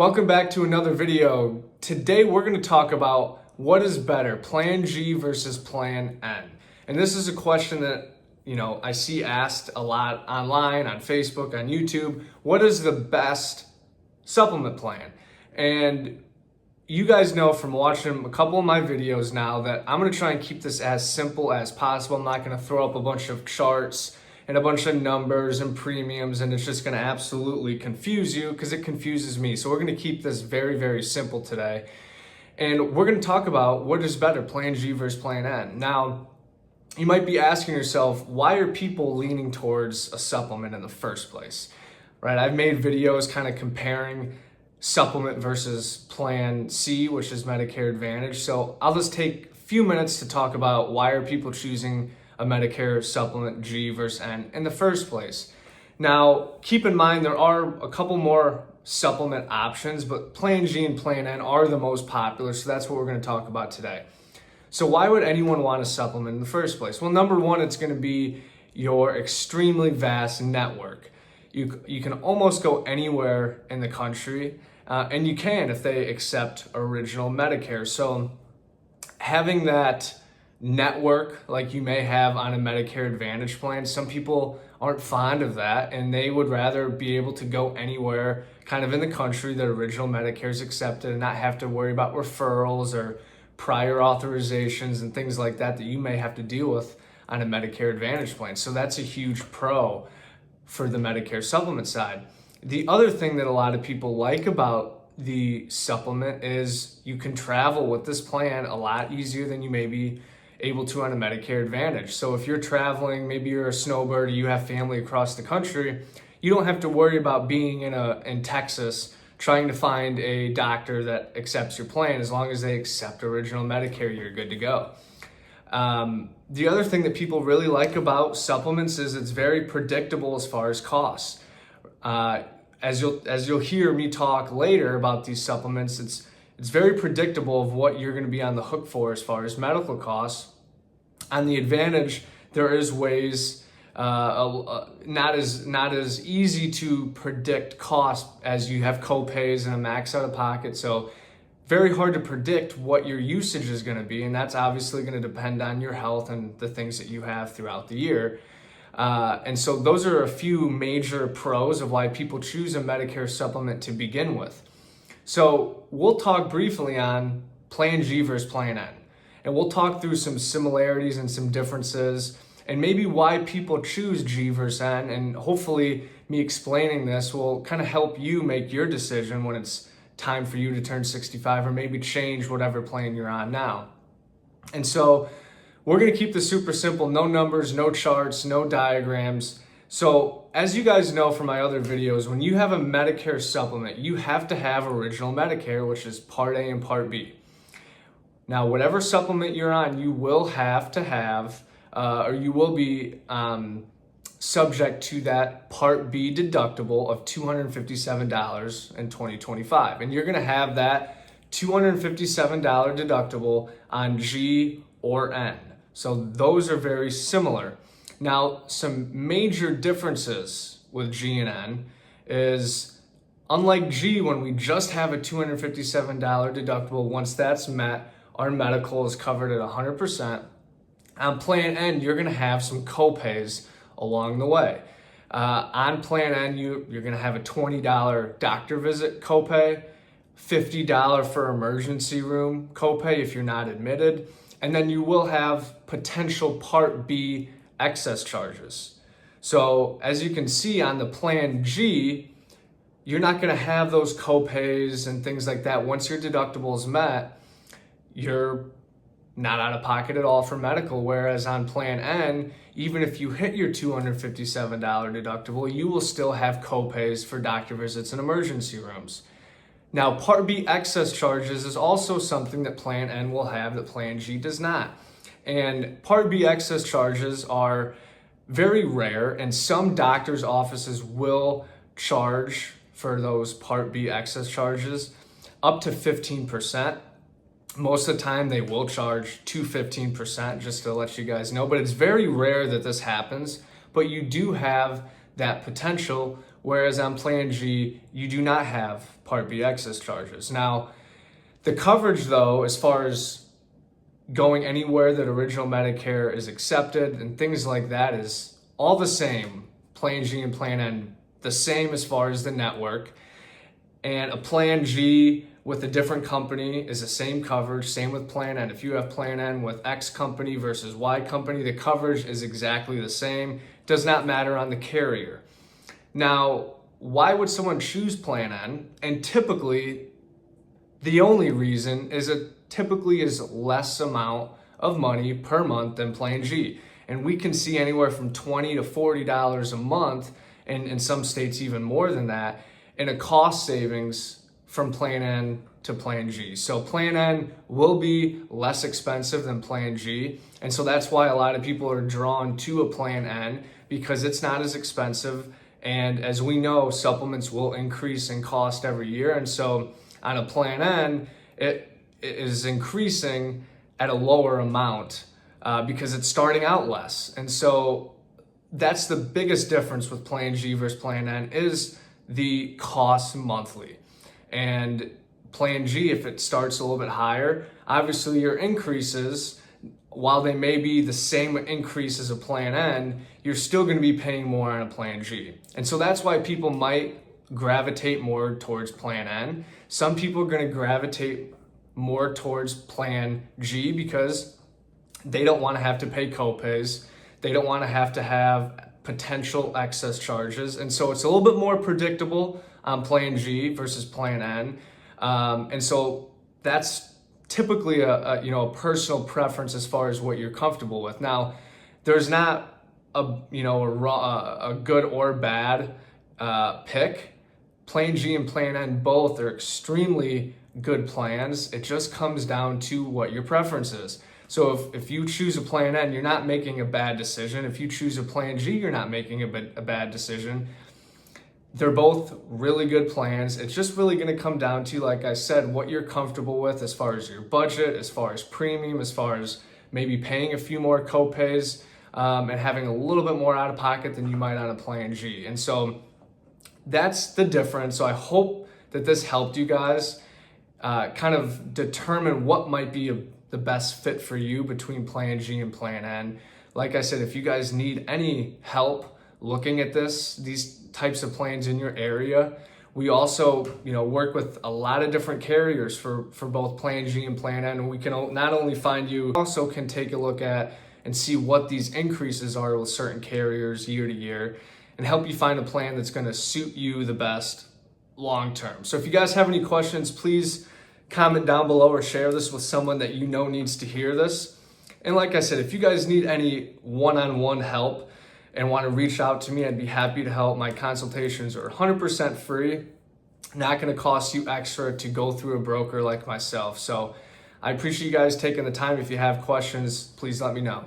Welcome back to another video. Today we're going to talk about what is better, Plan G versus Plan N. And this is a question that, I see asked a lot online, on Facebook, on YouTube. What is the best supplement plan? And you guys know from watching a couple of my videos now that I'm going to try and keep this as simple as possible. I'm not going to throw up a bunch of charts and a bunch of numbers and premiums, and it's just going to absolutely confuse you because it confuses me. So we're going to keep this very, very simple today. And we're going to talk about what is better, Plan G versus Plan N. Now, you might be asking yourself, why are people leaning towards a supplement in the first place? Right? I've made videos kind of comparing supplement versus Plan C, which is Medicare Advantage. So I'll just take a few minutes to talk about why are people choosing a Medicare Supplement G versus N in the first place. Now, keep in mind there are a couple more supplement options, but Plan G and Plan N are the most popular, so that's what we're going to talk about today. So why would anyone want a supplement in the first place? Well, number one, it's going to be your extremely vast network. You can almost go anywhere in the country, and you can if they accept original Medicare. So having that network like you may have on a Medicare Advantage plan, some people aren't fond of that, and they would rather be able to go anywhere kind of in the country that original Medicare is accepted and not have to worry about referrals or prior authorizations and things like that you may have to deal with on a Medicare Advantage plan. So that's a huge pro for the Medicare supplement side. The other thing that a lot of people like about the supplement is you can travel with this plan a lot easier than you may be able to on a Medicare Advantage. So if you're traveling, maybe you're a snowbird, or you have family across the country, you don't have to worry about being in Texas trying to find a doctor that accepts your plan. As long as they accept original Medicare, you're good to go. The other thing that people really like about supplements is it's very predictable as far as costs. As you'll hear me talk later about these supplements, it's very predictable of what you're going to be on the hook for as far as medical costs. On the Advantage, there is ways, not as easy to predict cost as you have co-pays and a max out of pocket. So very hard to predict what your usage is going to be, and that's obviously going to depend on your health and the things that you have throughout the year. And so those are a few major pros of why people choose a Medicare supplement to begin with. So we'll talk briefly on Plan G versus Plan N, and we'll talk through some similarities and some differences and maybe why people choose G versus N, and hopefully me explaining this will kind of help you make your decision when it's time for you to turn 65 or maybe change whatever plan you're on now. And so we're going to keep this super simple, no numbers, no charts, no diagrams. So as you guys know from my other videos, when you have a Medicare supplement, you have to have original Medicare, which is Part A and Part B. Now, whatever supplement you're on, you will have to have, or you will be subject to that Part B deductible of $257 in 2025. And you're going to have that $257 deductible on G or N. So those are very similar. Now, some major differences with G and N is, unlike G, when we just have a $257 deductible, once that's met, our medical is covered at 100%. On Plan N, you're going to have some copays along the way. On Plan N, you're going to have a $20 doctor visit copay, $50 for emergency room copay if you're not admitted, and then you will have potential Part B excess charges. So as you can see on the Plan G, you're not going to have those copays and things like that. Once your deductible is met, you're not out of pocket at all for medical. Whereas on Plan N, even if you hit your $257 deductible, you will still have copays for doctor visits and emergency rooms. Now, Part B excess charges is also something that Plan N will have that Plan G does not. And Part B excess charges are very rare, and some doctors' offices will charge for those Part B excess charges up to 15%. Most of the time they will charge to 15%, just to let you guys know, but it's very rare that this happens. But you do have that potential whereas on Plan G, you do not have Part B excess charges. Now, the coverage though, as far as going anywhere that original Medicare is accepted and things like that, is all the same. Plan G and Plan N, the same as far as the network. And a Plan G with a different company is the same coverage, same with Plan N. If you have Plan N with X company versus Y company, the coverage is exactly the same. Does not matter on the carrier. Now, why would someone choose Plan N? And typically, the only reason is it typically is less amount of money per month than Plan G. And we can see anywhere from $20 to $40 a month, and in some states even more than that, in a cost savings from Plan N to Plan G. So Plan N will be less expensive than Plan G. And so that's why a lot of people are drawn to a Plan N, because it's not as expensive. And as we know, supplements will increase in cost every year. And so on a Plan N, it is increasing at a lower amount because it's starting out less. And so that's the biggest difference with Plan G versus Plan N, is the cost monthly. And Plan G, if it starts a little bit higher, obviously your increases, while they may be the same increase as a Plan N, you're still going to be paying more on a Plan G. And so that's why people might gravitate more towards Plan N. Some people are going to gravitate more towards Plan G because they don't want to have to pay copays. They don't want to have potential excess charges. And so it's a little bit more predictable on Plan G versus Plan N. And so that's typically a personal preference as far as what you're comfortable with. Now, there's not a good or bad pick. Plan G and Plan N both are extremely good plans. It just comes down to what your preference is. So if you choose a Plan N, you're not making a bad decision. If you choose a Plan G, you're not making a bad decision. They're both really good plans. It's just really going to come down to, like I said, what you're comfortable with as far as your budget, as far as premium, as far as maybe paying a few more copays and having a little bit more out of pocket than you might on a Plan G. And so that's the difference. So I hope that this helped you guys kind of determine what might be the best fit for you between Plan G and Plan N. Like I said, if you guys need any help looking at these types of plans in your area, we also work with a lot of different carriers for both Plan G and Plan N. And we can not only find you, also can take a look at and see what these increases are with certain carriers year to year and help you find a plan that's going to suit you the best long term. So if you guys have any questions, please comment down below or share this with someone that you know needs to hear this. And like I said, if you guys need any one-on-one help and want to reach out to me, I'd be happy to help. My consultations are 100% free, not going to cost you extra to go through a broker like myself. So I appreciate you guys taking the time. If you have questions, please let me know.